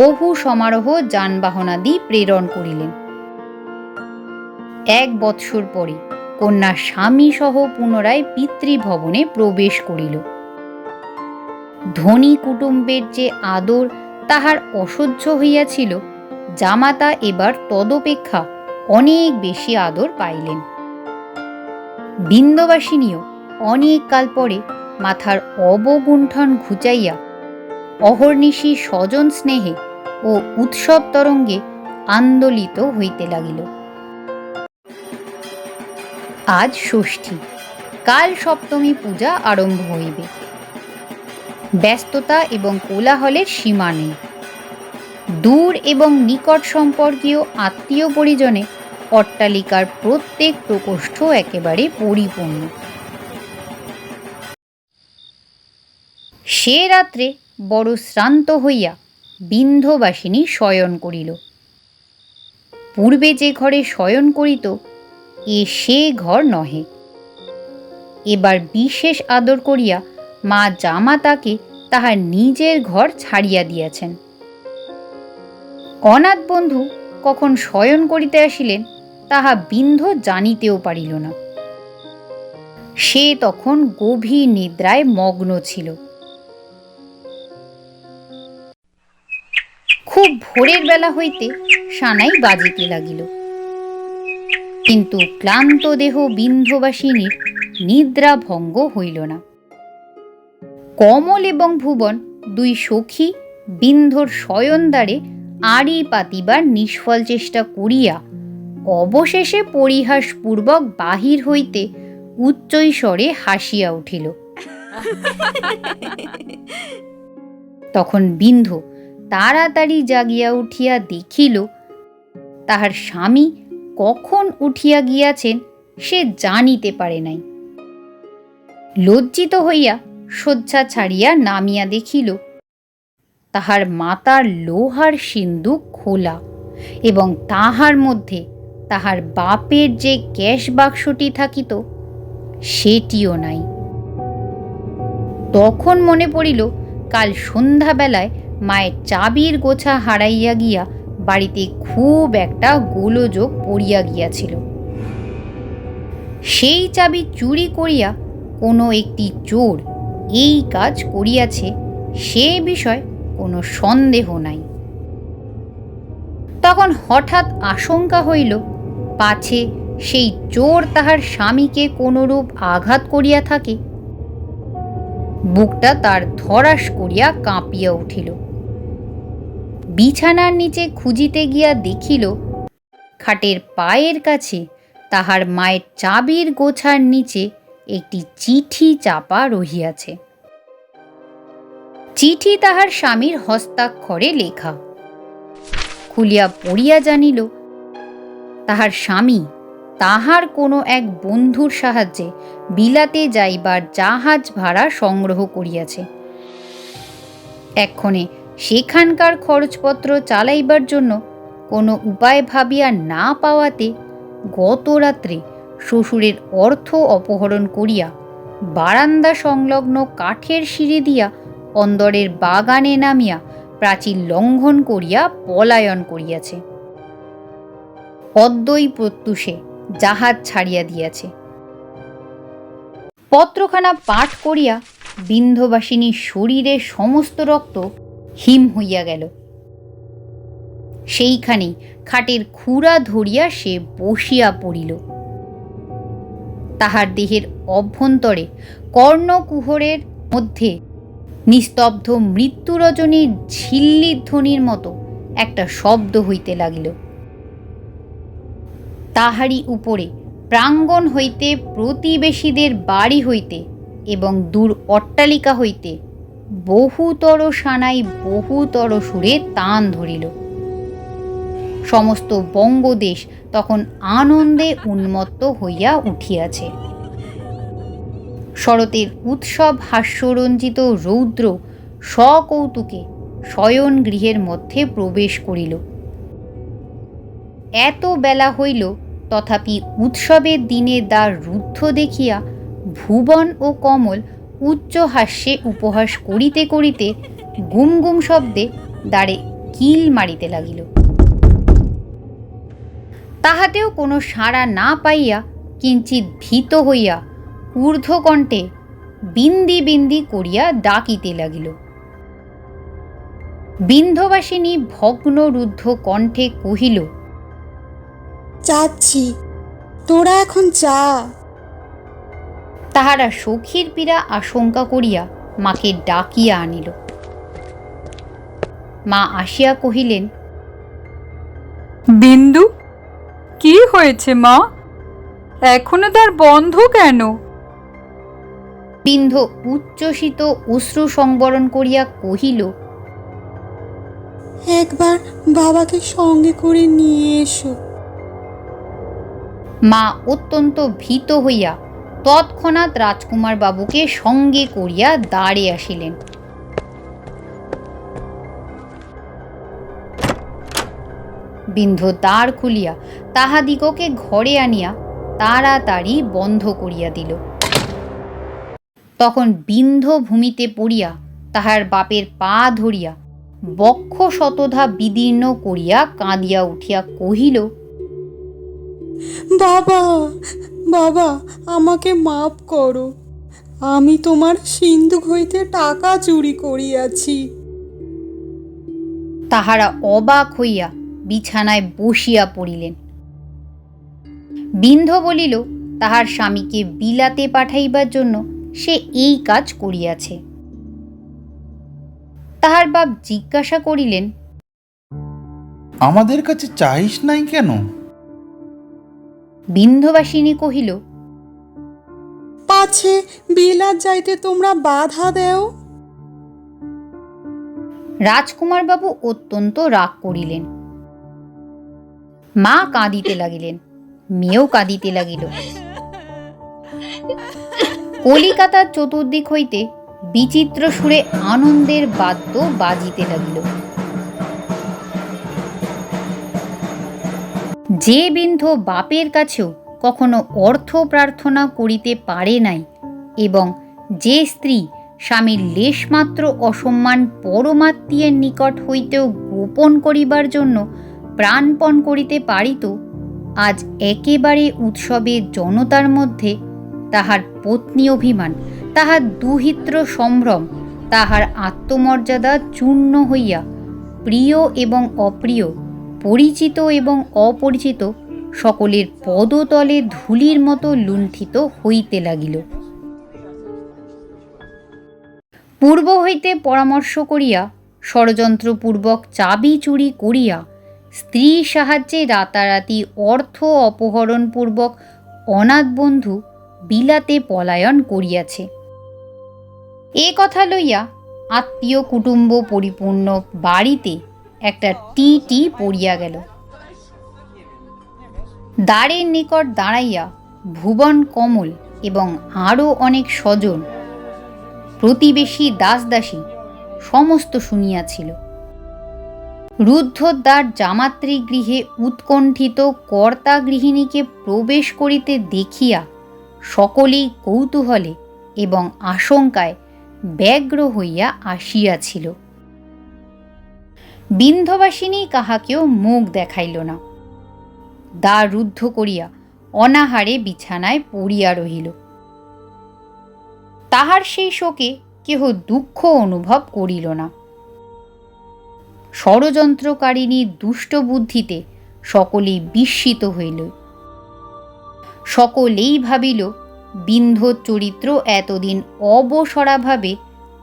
বহু সমারোহ যানবাহনাদি প্রেরণ করিলেন। 1 বৎসর পরে কন্যা স্বামী সহ পুনরায় পিতৃভবনে প্রবেশ করিল। ধনী কুটুম্বের যে আদর তাহার অসহ্য হইয়াছিল, জামাতা এবার তদপেক্ষা অনেক বেশি আদর পাইলেন। বিন্দবাসিনীও অনেক কাল পরে মাথার অবগুণ্ঠন ঘুচাইয়া অহর্নিশি স্বজন স্নেহে ও উৎসব তরঙ্গে আন্দোলিত হইতে লাগিল। আজ ষষ্ঠী, কাল সপ্তমী পূজা আরম্ভ হইবে। ব্যস্ততা এবং কোলাহলের সীমা নেই। দূর এবং নিকট সম্পর্কীয় আত্মীয় পরিজনে অট্টালিকার প্রত্যেক প্রকোষ্ঠ একেবারে পরিপূর্ণ। সে রাত্রে বড় শ্রান্ত হইয়া বিন্ধবাসিনী শয়ন করিল। পূর্বে যে ঘরে শয়ন করিত সে ঘর নহে। এবার বিশেষ আদর করিয়া মা জামাতাকে তাহার নিজের ঘর ছাড়িয়া দিয়াছেন। অনাথ বন্ধু কখন শয়ন করিতে আসিলেন তাহা বিন্ধ জানিতেও পারিল না। সে তখন গভীর নিদ্রায় মগ্ন ছিল। খুব ভোরের বেলা হইতে সানাই বাজিতে লাগিল, কিন্তু ক্লান্ত দেহ বিন্ধবাসিনীর নিদ্রা ভঙ্গ হইল না। কমল এবং ভুবন দুই সখী বিন্ধর শয়নদ্বারে আড়ি পাতিবার নিষ্ফল চেষ্টা করিয়া অবশেষে পরিহাসপূর্বক বাহির হইতে উচ্চৈস্বরে হাসিয়া উঠিল। তখন বিন্ধ তাড়াতাড়ি জাগিয়া উঠিয়া দেখিল তাহার স্বামী কখন উঠিয়া গিয়াছেন সে জানিতে পারে নাই। লজ্জিত হইয়া শয্যা ছাড়িয়া নামিয়া দেখিল তাহার মাতার লোহার সিন্দুক খোলা এবং তাহার মধ্যে তাহার বাপের যে ক্যাশ বাক্সটি থাকিত সেটিও নাই। তখন মনে পড়িল কাল সন্ধ্যাবেলায় মায়ের চাবির গোছা হারাইয়া গিয়া বাড়িতে খুব একটা গোলযোগ পড়িয়া গিয়াছিল। সেই চাবি চুরি করিয়া কোনো একটি চোর এই কাজ করিয়াছে সে বিষয় কোনো সন্দেহ নাই। তখন হঠাৎ আশঙ্কা হইল পাছে সেই চোর তাহার স্বামীকে কোনরূপ আঘাত করিয়া থাকে। বুকটা তার ধরাস করিয়া কাঁপিয়া উঠিল। বিছানার নিচে খুঁজিতে গিয়া দেখিল খাটের পায়ের কাছে তাহার মায়ের চাবির গোছার নিচে একটি চিঠি চাপা রহিয়াছে। চিঠি তাহার স্বামীর হস্তাক্ষরে লেখা। খুলিয়া পড়িয়া জানিল তাহার স্বামী তাহার কোনো এক বন্ধুর সাহায্যে বিলাতে যাইবার জাহাজ ভাড়া সংগ্রহ করিয়াছে। এক্ষণে সেখানকার খরচপত্র চালাইবার জন্য কোনো উপায় ভাবিয়া না পাওয়াতে গত রাত্রে শ্বশুরের অর্থ অপহরণ করিয়া বারান্দা সংলগ্ন কাঠের সিঁড়ি দিয়া অন্দরের বাগানে নামিয়া প্রাচীর লঙ্ঘন করিয়া পলায়ন করিয়াছে। অদ্যই প্রত্যুষে জাহাজ ছাড়িয়া দিয়াছে। পত্রখানা পাঠ করিয়া বিন্ধবাসিনীর শরীরের সমস্ত রক্ত হিম হইয়া গেল। সেইখানেই খাটের খুঁড়া ধরিয়া সে বসিয়া পড়িল। তাহার দেহের অভ্যন্তরে কর্ণকুহরের মধ্যে নিস্তব্ধ মৃত্যুরজনীর ঝিল্লির ধ্বনির মতো একটা শব্দ হইতে লাগিল। তাহারই উপরে প্রাঙ্গণ হইতে প্রতিবেশীদের বাড়ি হইতে এবং দূর অট্টালিকা হইতে বহুতর সানাই বহুতর সুরে তান ধরিল। সমস্ত বঙ্গদেশ তখন আনন্দে উন্মত্ত হইয়া উঠিয়াছে। শরতের উৎসব হাস্যরঞ্জিত রৌদ্র সকৌতুকে শয়ন গৃহের মধ্যে প্রবেশ করিল। এত বেলা হইল তথাপি উৎসবের দিনে দ্বার রুদ্ধ দেখিয়া ভুবন ও কমল উচ্চ হাস্যে উপহাস করিতে করিতে গুম গুম শব্দে দ্বারে কিল মারিতে লাগিল। তাহাতেও কোনো সাড়া না পাইয়া কিঞ্চিৎ ভীত হইয়া ঊর্ধ্বকণ্ঠে বিন্দি বিন্দি করিয়া ডাকিতে লাগিল। বিন্ধবাসিনী ভগ্নরুদ্ধ কণ্ঠে কহিল, যাচ্ছি, তোরা এখন যা। তাহারা সখীর পীড়া আশঙ্কা করিয়া মাকে ডাকিয়া আনিল। মা আসিয়া কহিলেন, বিন্দু, কি হয়েছে মা? এখনো তার বন্ধ কেন? বিন্ধ উচ্ছ্বসিত অশ্রু সংবরণ করিয়া কহিল, একবার বাবাকে সঙ্গে করে নিয়ে এসো। মা অত্যন্ত ভীত হইয়া তৎক্ষণাৎ রাজকুমার বাবুকে সঙ্গে করিয়া দ্বারে আসিলেন। বিন্ধ দ্বার খুলিয়া তাহাদিগকে ঘরে আনিয়া তাড়াতাড়ি বন্ধ করিয়া দিল। তখন বিন্ধ ভূমিতে পড়িয়া তাহার বাপের পা ধরিয়া বক্ষ শতধা বিদীর্ণ করিয়া কাঁদিয়া উঠিয়া কহিল, বাবা, বাবা, আমাকে মাফ করো। আমি তোমার সিন্ধুক হইতে টাকা চুরি করিয়াছি। তাহারা অবাক হইয়া বিছানায় বসিয়া পড়িলেন। বিন্ধ বলিল, তাহার স্বামীকে বিলাতে পাঠাইবার জন্য সে এই কাজ করিয়াছে। তাহার বাপ জিজ্ঞাসা করিলেন, আমাদের কাছে চাইস নাই কেন? বিন্ধবাসিনী কহিল, পাছে বিলাত যাইতে তোমরা বাধা দেও। রাজকুমার বাবু অত্যন্ত রাগ করিলেন। মা কাঁদিতে লাগিলেন, মেয়েও কাঁদিতে লাগিল। কলিকাতার চতুর্দিক হইতে বিচিত্র সুরে আনন্দের বাদ্য বাজিতে লাগিল। যে বিন্ধ বাপের কাছেও কখনো অর্থ প্রার্থনা করিতে পারে নাই এবং যে স্ত্রী স্বামীর লেশমাত্র অসম্মান পরমাত্মীয়ের নিকট হইতেও গোপন করিবার জন্য প্রাণপণ করিতে পারিত, আজ একেবারে উৎসবে জনতার মধ্যে তাহার পত্নী অভিমান, তাহার দুহিত্র সম্ভ্রম, তাহার আত্মমর্যাদা চূর্ণ হইয়া প্রিয় এবং অপ্রিয়, পরিচিত এবং অপরিচিত সকলের পদতলে ধূলির মতো লুণ্ঠিত হইতে লাগিল। পূর্ব হইতে পরামর্শ করিয়া ষড়যন্ত্রপূর্বক চাবি চুরি করিয়া স্ত্রীর সাহায্যে রাতারাতি অর্থ অপহরণপূর্বক অনাথ বন্ধু বিলাতে পলায়ন করিয়াছে। এ কথা লইয়া আত্মীয় কুটুম্ব পরিপূর্ণ বাড়িতে একটা টি পড়িয়া গেল। দ্বারের নিকট দাঁড়াইয়া ভুবন কমল এবং আরও অনেক স্বজন, প্রতিবেশী, দাসদাসী সমস্ত শুনিয়াছিল। রুদ্ধদ্বার জামাত্রী গৃহে উৎকণ্ঠিত কর্তা গৃহিণীকে প্রবেশ করিতে দেখিয়া সকলেই কৌতূহলে এবং আশঙ্কায় ব্যগ্র হইয়া আসিয়াছিল। বিন্ধবাসিনী কাহাকেও মুখ দেখাইল না, দ্বার রুদ্ধ করিয়া অনাহারে বিছানায় পড়িয়া রহিল। তাহার সেই শোকে কেহ দুঃখ অনুভব করিল না। ষড়যন্ত্রকারিণী দুষ্ট বুদ্ধিতে সকলেই বিস্মিত হইল। সকলেই ভাবিল বিন্ধর চরিত্র এতদিন অবসরাভাবে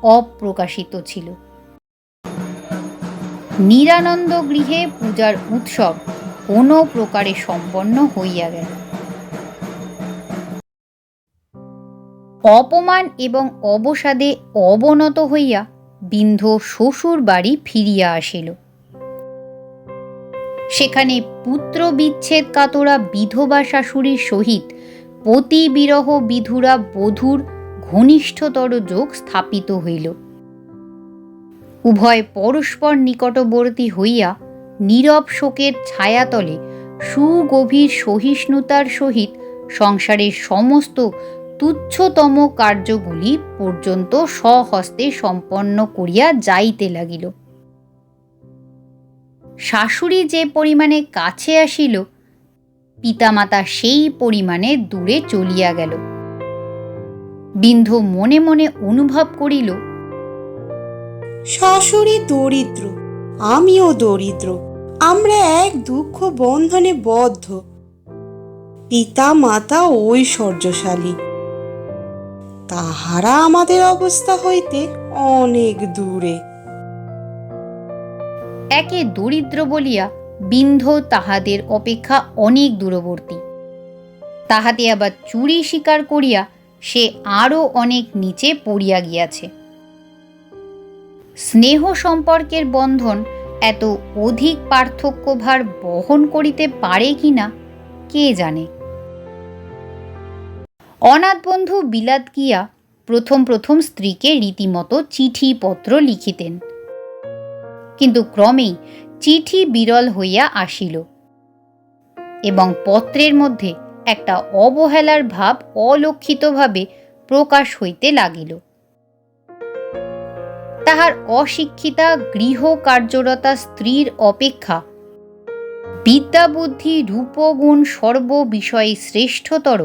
অপ্রকাশিত ছিল। নিরানন্দ গৃহে পূজার উৎসব কোনো প্রকারে সম্পন্ন হইয়া গেল। অপমান এবং অবসাদে অবনত হইয়া বিন্ধ শ্বশুর বাড়ি ফিরিয়া আসিল। সেখানে পুত্র বিচ্ছেদ কাতরা বিধবা শাশুড়ির সহিত পতি বিরহ বিধুরা বধূর ঘনিষ্ঠতর যোগ স্থাপিত হইল। উভয় পরস্পর নিকটবর্তী হইয়া নীরব শোকের ছায়াতলে সুগভীর সহিষ্ণুতার সহিত সংসারের সমস্ত তুচ্ছতম কার্যগুলি পর্যন্ত স্বহস্তে সম্পন্ন করিয়া যাইতে লাগিল। শাশুড়ি যে পরিমাণে কাছে আসিল, পিতামাতা সেই পরিমাণে দূরে চলিয়া গেল। বিন্ধ মনে মনে অনুভব করিল, শাশুড়ি দরিদ্র, আমিও দরিদ্র, আমরা এক দুঃখ বন্ধনে বদ্ধ। পিতা মাতা ঐশ্বর্যশালী, তাহারা আমাদের অবস্থা হইতে অনেক দূরে। একে দরিদ্র বলিয়া বিন্ধ তাহাদের অপেক্ষা অনেক দূরবর্তী। তাহাতে আবার চুরি স্বীকার করিয়া সে আরও অনেক নিচে পড়িয়া গিয়াছে। স্নেহ সম্পর্কের বন্ধন এত অধিক পার্থক্যভার বহন করিতে পারে কিনা কে জানে। অনাথ বন্ধু বিলাত গিয়া প্রথম প্রথম স্ত্রীকে রীতিমতো চিঠিপত্র লিখিতেন, কিন্তু ক্রমেই চিঠি বিরল হইয়া আসিল এবং পত্রের মধ্যে একটা অবহেলার ভাব অলক্ষিতভাবে প্রকাশ হইতে লাগিল। তাহার অশিক্ষিতা গৃহ কার্যরতা স্ত্রীর অপেক্ষা বিদ্যা বুদ্ধি রূপগুণ সর্ব বিষয়ে শ্রেষ্ঠতর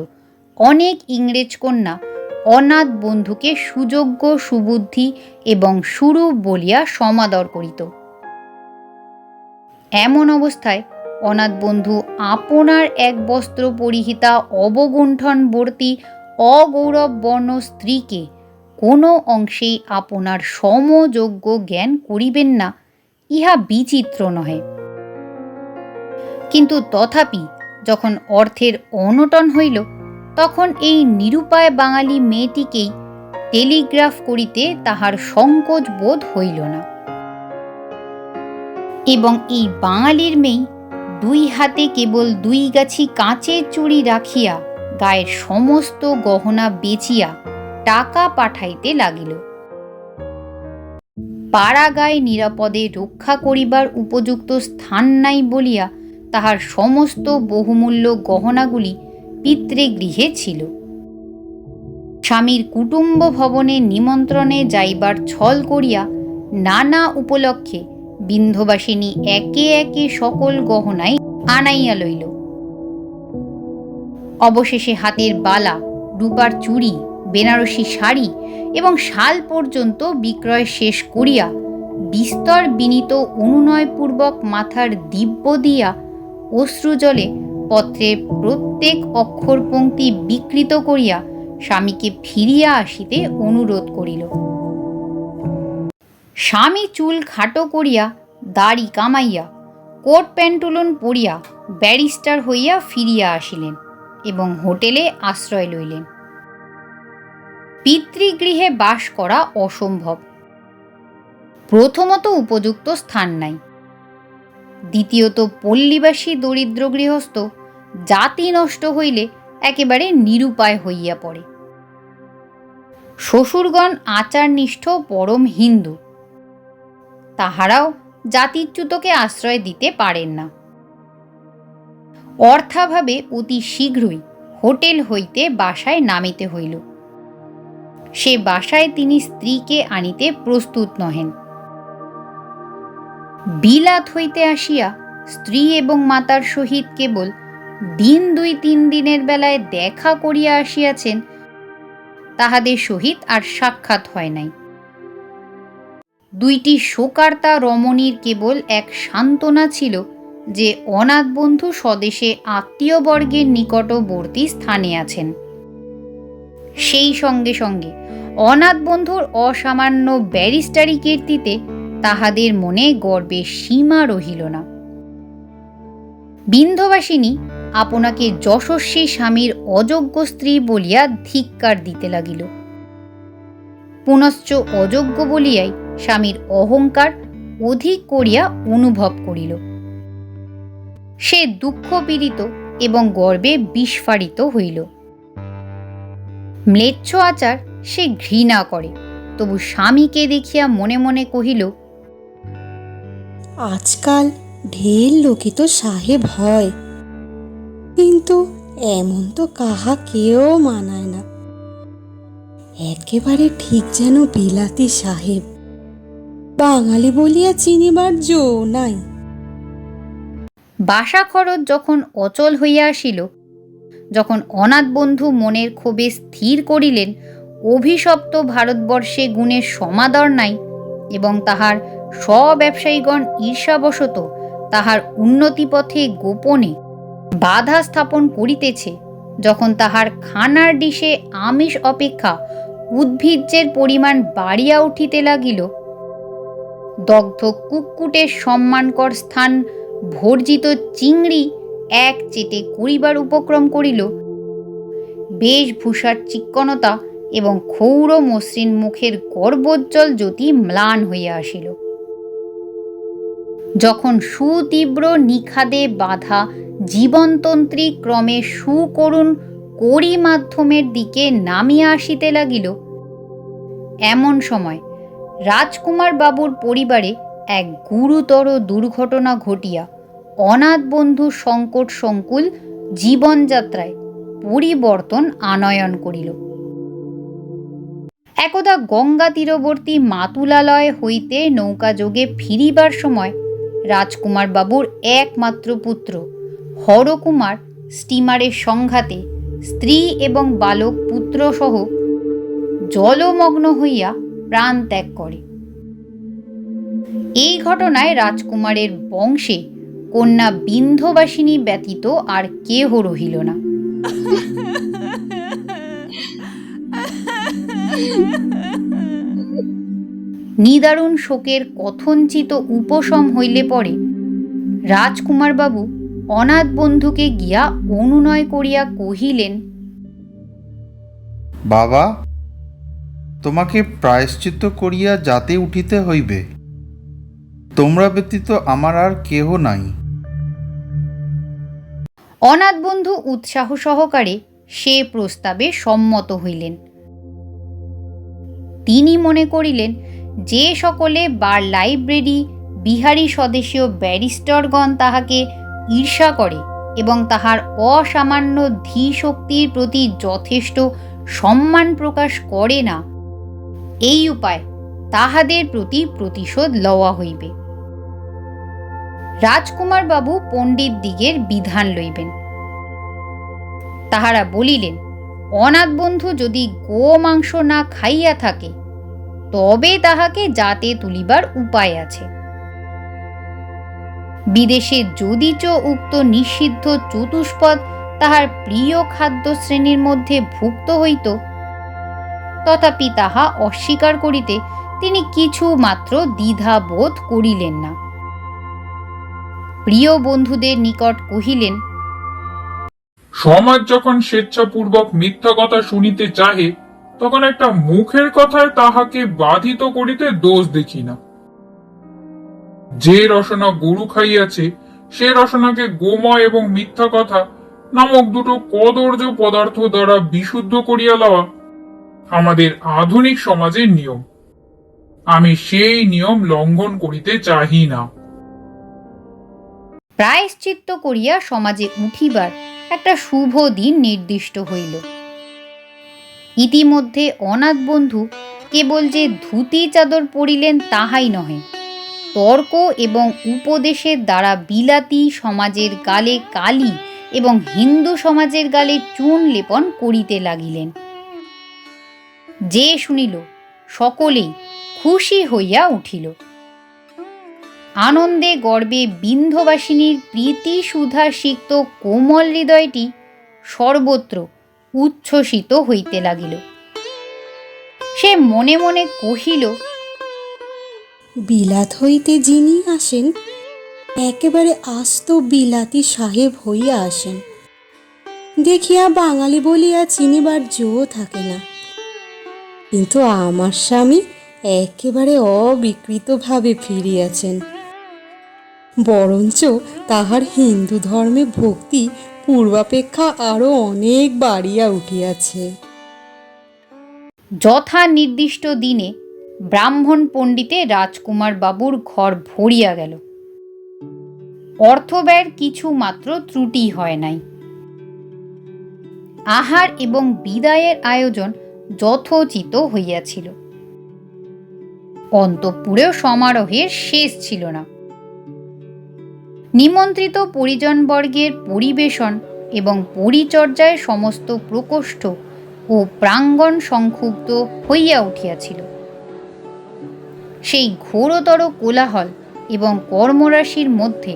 অনেক ইংরেজ কন্যা অনাথ বন্ধুকে সুযোগ্য সুবুদ্ধি এবং সুরূপ বলিয়া সমাদর করিত। এমন অবস্থায় অনাথ বন্ধু আপনার এক বস্ত্র পরিহিতা অবগুণ্ঠনবর্তী অগৌরব বর্ণ স্ত্রীকে কোনো অংশেই আপনার সমযোগ্য জ্ঞান করিবেন না, ইহা বিচিত্র নহে। কিন্তু তথাপি যখন অর্থের অনটন হইল, তখন এই নিরুপায় বাঙালি মেয়েটিকেই টেলিগ্রাফ করিতে তাহার সংকোচ বোধ হইল না। এবং এই বাঙালির মেয়ে দুই হাতে কেবল 2 গাছি কাঁচের চুড়ি রাখিয়া গায়ের সমস্ত গহনা বেচিয়া টাকা পাঠাইতে লাগিল। পাড়াগায় নিরাপদে রক্ষা করিবার উপযুক্ত স্থান নাই বলিয়া তাহার সমস্ত বহুমূল্য গহনাগুলি পিতৃগৃহে ছিল। স্বামীর কুটুম্ব ভবনে নিমন্ত্রণে যাইবার ছল করিয়া নানা উপলক্ষে বিন্ধবাসিনী একে একে সকল গহনাই আনাইয়া লইল। অবশেষে হাতের বালা, রূপার চুড়ি, বেনারসি শাড়ি এবং শাল পর্যন্ত বিক্রয় শেষ করিয়া বিস্তর বিনীত অনুনয়পূর্বক মাথার দিব্য দিয়া অশ্রুজলে পত্রের প্রত্যেক অক্ষর পংক্তি বিকৃত করিয়া স্বামীকে ফিরিয়া আসিতে অনুরোধ করিল। স্বামী চুল খাটো করিয়া দাড়ি কামাইয়া কোট প্যান্টুলন পরিয়া ব্যারিস্টার হইয়া ফিরিয়া আসিলেন এবং হোটেলে আশ্রয় লইলেন। পিতৃগৃহে বাস করা অসম্ভব। প্রথমত উপযুক্ত স্থান নাই, দ্বিতীয়ত পল্লীবাসী দরিদ্র গৃহস্থ জাতি নষ্ট হইলে একেবারে নিরুপায় হইয়া পড়ে। শ্বশুরগণ আচারনিষ্ঠ পরম হিন্দু, তাহারাও জাতিচ্যুতকে আশ্রয় দিতে পারেন না। অর্থাভাবে অতি শীঘ্রই হোটেল হইতে বাসায় নামিতে হইল। সে বাসায় তিনি স্ত্রীকে আনিতে প্রস্তুত নহেন। বিলাত হইতে আসিয়া স্ত্রী এবং মাতার সহিত কেবল 2-3 দিনের বেলায় দেখা করিয়া আসিয়াছেন, তাহাদের সহিত আর সাক্ষাৎ হয় নাই। 2টি শোকার্তা রমণীর কেবল এক সান্ত্বনা ছিল যে অনাথ বন্ধু স্বদেশে আত্মীয়বর্গের নিকটবর্তী স্থানে আছেন। সেই সঙ্গে সঙ্গে অনাথ বন্ধুর অসামান্য ব্যারিস্টারি কীর্তিতে তাহাদের মনে গর্বের সীমা রহিল না। বিন্ধবাসিনী আপনাকে যশস্বী স্বামীর অযোগ্য স্ত্রী বলিয়া ধিক্কার দিতে লাগিল। পুনশ্চ অযোগ্য বলিয়াই স্বামীর অহংকার অধিক করিয়া অনুভব করিল। সে দুঃখ পীড়িত এবং গর্বে বিস্ফারিত হইল। ম্লেচ্ছ আচার সে ঘৃণা করে, তবু স্বামীকে দেখিয়া মনে মনে কহিল, আজকাল ঢের লোকে তো সাহেব হয়, কিন্তু এমন তো কাহা কেউ মানায় না। একেবারে ঠিক যেন বিলাতি সাহেব, বাঙালি বলিয়া চিনিবার জো নাই। বাসা খরচ যখন অচল হইয়া আসিল, যখন অনাথ বন্ধু মনের ক্ষোভে স্থির করিলেন অভিশপ্ত ভারতবর্ষে গুণের সমাদর নাই এবং তাহার স্বব্যবসায়ীগণ ঈর্ষাবশত তাহার উন্নতিপথে গোপনে বাধা স্থাপন করিতেছে, যখন তাহার খানার ডিশে আমিষ অপেক্ষা উদ্ভিজ্জের পরিমাণ বাড়িয়া উঠিতে লাগিল, দগ্ধ কুক্কুটের সম্মানকর স্থান ভর্জিত চিংড়ি এক চেটে করিবার উপক্রম করিল, বেশভূষার চিক্কণতা এবং ক্ষৌর মসৃণ মুখের গর্বোজ্জ্বল জ্যোতি ম্লান হইয়া আসিল, যখন সুতীব্র নিখাদে বাধা জীবনতন্ত্রী ক্রমে সুকরুণ কড়ি মাধ্যমের দিকে নামিয়া আসিতে লাগিল, এমন সময় রাজকুমার বাবুর পরিবারে এক গুরুতর দুর্ঘটনা ঘটিয়া অনাথ বন্ধু সংকট সংকুল জীবনযাত্রায় পরিবর্তন আনয়ন করিল। একদা গঙ্গা তীরবর্তী মাতুলালয় হইতে নৌকাযোগে ফিরিবার সময় রাজকুমার বাবুর একমাত্র পুত্র হরকুমার স্টিমারের সংঘাতে স্ত্রী এবং বালক পুত্রসহ জলমগ্ন হইয়া প্রাণ ত্যাগ করে। এই ঘটনায় রাজকুমারের বংশে কন্যা বিন্ধ্যবাসিনী ব্যতীত আর কেহ রহিল না। নিদারুণ শোকের কথঞ্চিত উপশম হইলে পরে রাজকুমার বাবু অনাথ বন্ধুকে গিয়া অনুনয় করিয়া কহিলেন, বাবা, তোমাকে প্রায়শ্চিত্ত করিয়া যাতে উঠিতে হইবে। তোমরা ব্যতীত আমার আর কেহ নাই। অনাথ বন্ধু উৎসাহ সহকারে সে প্রস্তাবে সম্মত হইলেন। তিনি মনে করিলেন, যে সকলে বার লাইব্রেরি বিহারী স্বদেশীয় ব্যারিস্টরগণ তাহাকে ঈর্ষা করে এবং তাহার অসামান্য ধীশক্তির প্রতি যথেষ্ট সম্মান প্রকাশ করে না, এই উপায় তাহাদের প্রতি প্রতিশোধ লওয়া হইবে। রাজকুমার বাবু পণ্ডিত দিগের বিধান লইবেন। তাহারা বলিলেন, অনাথ বন্ধু যদি গোমাংস না খাইয়া থাকে তবে তাহাকে জাতে তুলিবার উপায় আছে। বিদেশে যদিচ উক্ত নিষিদ্ধ চতুষ্পদ তাহার প্রিয় খাদ্য শ্রেণীর মধ্যে ভুক্ত হইত, তথাপি তাহা অস্বীকার করিতে তিনি কিছু মাত্র দ্বিধা বোধ করিলেন না। প্রিয় বন্ধুদের নিকট কহিলেন, সমাজ যখন স্বেচ্ছাপূর্বক মিথ্যা কথা শুনিতে চাহে, তখন একটা মুখের কথায় তাহাকে বাধিত করিতে দোষ দেখি না। যে রসনা গরু খাইয়াছে, সে রসনাকে গোময় এবং মিথ্যা কথা নামক দুটো কদর্য পদার্থ দ্বারা বিশুদ্ধ করিয়া লওয়া আমাদের আধুনিক সমাজের নিয়ম। আমি সেই নিয়ম লঙ্ঘন করিতে চাহি না। প্রায়শ্চিত্ত করিয়া সমাজে উঠিবার একটা শুভ দিন নির্দিষ্ট হইল। ইতিমধ্যে অনাথ বন্ধু কেবল যে ধুতি চাদর পরিলেন তাহাই নহে, তর্ক এবং উপদেশের দ্বারা বিলাতি সমাজের গালে কালি এবং হিন্দু সমাজের গালে চুন লেপন করিতে লাগিলেন। যে শুনিল সকলেই খুশি হইয়া উঠিল। আনন্দে গর্বে বিন্ধ্যবাসিনীর প্রীতি সুধা সিক্ত কোমল হৃদয়টি সর্বত্র উচ্ছ্বসিত হইতে লাগিল। সে মনে মনে কহিল, বিলাত হইতে যিনি আসেন একেবারে আস্ত বিলাতি সাহেব হইয়া আসেন, দেখিয়া বাঙালি বলিয়া চিনিবার জো থাকে না। কিন্তু আমার স্বামী একেবারে অবিকৃতভাবে ফিরিয়াছেন, বরঞ্চ তাহার হিন্দু ধর্মে ভক্তি পূর্বাপেক্ষা আরো অনেক বাড়িয়া উঠিয়াছে। যথা নির্দিষ্ট দিনে ব্রাহ্মণ পণ্ডিতে রাজকুমার বাবুর ঘর ভরিয়া গেল। অর্থব্যয়ের কিছু মাত্র ত্রুটি হয় নাই। আহার এবং বিদায়ের আয়োজন যথোচিত হইয়াছিল। অন্তঃপুরেও সমারোহের শেষ ছিল না। নিমন্ত্রিত পরিজনবর্গের পরিবেশন এবং পরিচর্যায় সমস্ত প্রকোষ্ঠ ও প্রাঙ্গণ সংক্ষুব্ধ হইয়া উঠিয়াছিল। সেই ঘোরতর কোলাহল এবং কর্মরাশির মধ্যে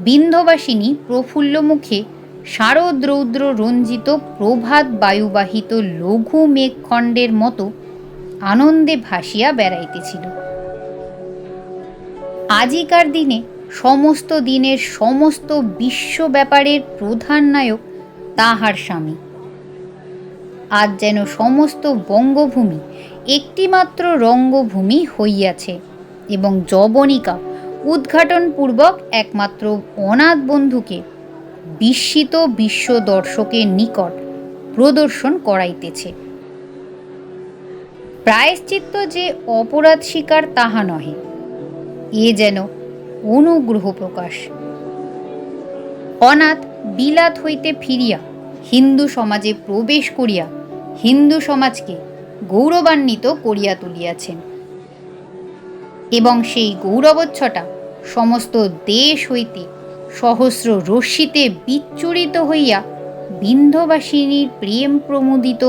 বিন্ধ্যবাসিনী প্রফুল্ল মুখে শারদ্রৌদ্র রঞ্জিত প্রভাত বায়ুবাহিত লঘু মেঘখণ্ডের মতো আনন্দে ভাসিয়া বেড়াইতেছিল। আজিকার দিনে সমস্ত দিনের সমস্ত বিশ্ব ব্যাপারের প্রধান নায়ক তাহার স্বামী। আজ যেন সমস্ত বঙ্গভূমি একটিমাত্র রঙ্গভূমি হইয়াছে এবং যবনিকা উদ্ঘাটনপূর্বক একমাত্র অনাথ বন্ধুকে বিস্মিত বিশ্ব দর্শকের নিকট প্রদর্শন করাইতেছে। প্রায়শ্চিত্ত যে অপরাধ স্বীকার তাহা নহে, এ যেন অনুগ্রহ প্রকাশ। অনাথ বিলাত হইতে ফিরিয়া হিন্দু সমাজে প্রবেশ করিয়া হিন্দু সমাজকে গৌরবান্বিত করিয়া তুলিয়াছেন, এবং সেই গৌরবোচ্ছটা সমস্ত দেশ হইতে সহস্র রশ্মিতে বিচ্ছুরিত হইয়া বিন্ধ্যবাসিনীর প্রেম প্রমোদিত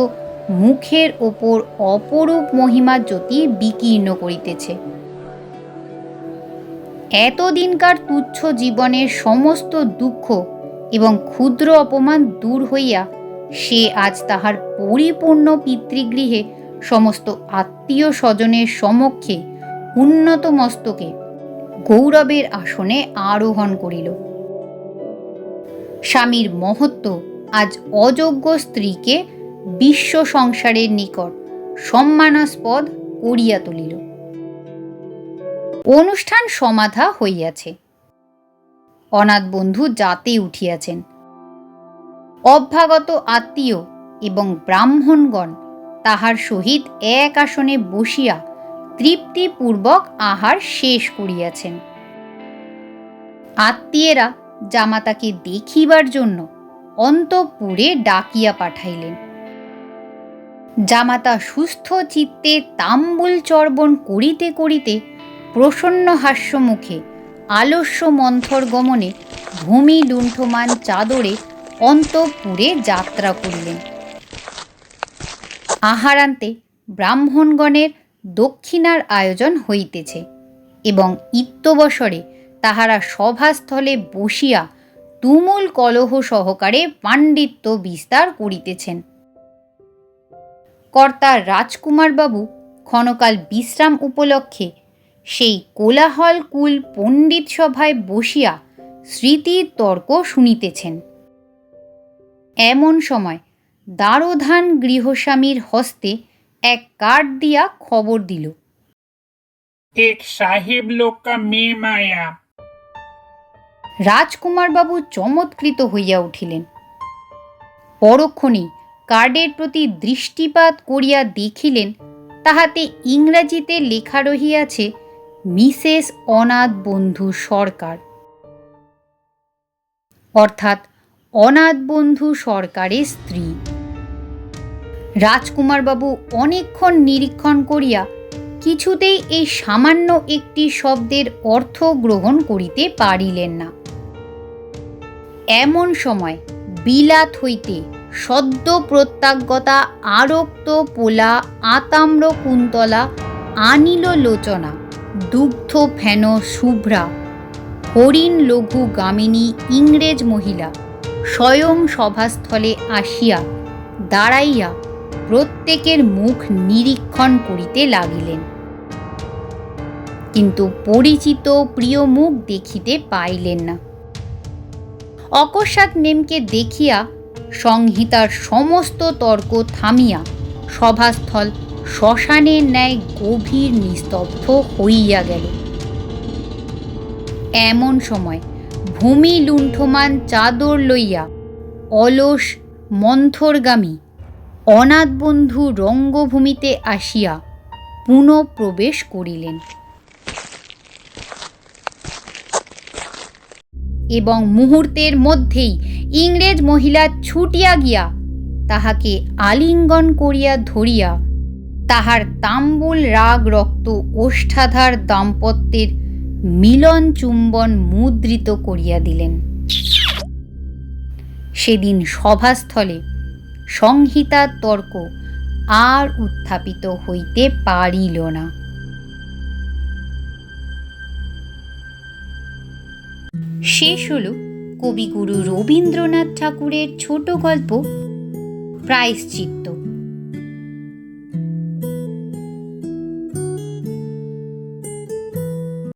মুখের ওপর অপরূপ মহিমা জ্যোতি বিকীর্ণ করিতেছে। এতদিনকার তুচ্ছ জীবনের সমস্ত দুঃখ এবং ক্ষুদ্র অপমান দূর হইয়া সে আজ তাহার পরিপূর্ণ পিতৃগৃহে সমস্ত আত্মীয় স্বজনের সমক্ষে উন্নত মস্তকে গৌরবের আসনে আরোহণ করিল। স্বামীর মহত্ব আজ অযোগ্য স্ত্রীকে বিশ্ব সংসারের নিকট সম্মানাস্পদ করিয়া তুলিল। অনুষ্ঠান সমাধা হইয়াছে। অনাথ বন্ধু যাতে উঠিয়াছেন। অভ্যাগত আত্মীয় এবং ব্রাহ্মণগণ তাহার সহিত এক আসনে বসিয়া তৃপ্তিপূর্বক আহার শেষ করিয়াছেন। আত্মীয়েরা জামাতাকে দেখিবার জন্য অন্তঃপুরে ডাকিয়া পাঠাইলেন। জামাতা সুস্থ চিত্তে তাম্বুল চর্বণ করিতে করিতে প্রসন্ন হাস্যমুখে আলস্য মন্থর গমনে ভূমি লুণ্ঠমান চাদরে অন্তঃপুরে যাত্রা করিলেন। আহারান্তে ব্রাহ্মণগণের দক্ষিণার আয়োজন হইতেছে এবং ইত্যবসরে তাহারা সভাস্থলে বসিয়া তুমুল কলহ সহকারে পাণ্ডিত্য বিস্তার করিতেছেন। কর্তা রাজকুমারবাবু ক্ষণকাল বিশ্রাম উপলক্ষে সেই কোলাহলকুল পণ্ডিত সভায় বসিয়া স্মৃতির তর্ক শুনিতেছেন। এমন সময় দ্বারোধান গৃহস্বামীর হস্তে এক কার্ড দিয়া খবর দিল, এক সাহেব লোক কা মেয়ে মায়া। রাজকুমারবাবু চমৎকৃত হইয়া উঠিলেন। পরক্ষণেই কার্ডের প্রতি দৃষ্টিপাত করিয়া দেখিলেন তাহাতে ইংরাজিতে লেখা রহিয়াছে মিসেস অনাথ বন্ধু সরকার, অর্থাৎ অনাথ বন্ধু সরকারের স্ত্রী। রাজকুমারবাবু অনেকক্ষণ নিরীক্ষণ করিয়া কিছুতেই এই সামান্য একটি শব্দের অর্থ গ্রহণ করিতে পারিলেন না। এমন সময় বিলাত হইতে সদ্য প্রত্যাগতা আরক্ত পোলা আতাম্র কুন্তলা আনিল লোচনা দুগ্ধ ফেন শুভ্রা হরিণ লঘু গামিনী ইংরেজ মহিলা স্বয়ং সভাস্থলে আসিয়া দাঁড়াইয়া প্রত্যেকের মুখ নিরীক্ষণ করিতে লাগিলেন, কিন্তু পরিচিত প্রিয় মুখ দেখিতে পাইলেন না। অকস্মাৎ নেমকে দেখিয়া সংহিতার সমস্ত তর্ক থামিয়া সভাস্থল শ্মশানের ন্যায় গভীর নিস্তব্ধ হইয়া গেল। এমন সময় ভূমি লুণ্ঠমান চাদর লইয়া অলস মন্থরগামী অনাথ বন্ধু রঙ্গভূমিতে আসিয়া পুনঃ প্রবেশ করিলেন এবং মুহূর্তের মধ্যেই ইংরেজ মহিলা ছুটিয়া গিয়া তাহাকে আলিঙ্গন করিয়া ধরিয়া তাহার তাম্বুল রাগ রক্ত ওষ্ঠাধার দাম্পত্যের মিলন চুম্বন মুদ্রিত করিয়া দিলেন। সেদিন সভাস্থলে সংহিতার তর্ক আর উত্থাপিত হইতে পারিল না। শেষ হল কবিগুরু রবীন্দ্রনাথ ঠাকুরের ছোট গল্প প্রায়শ্চিত্ত।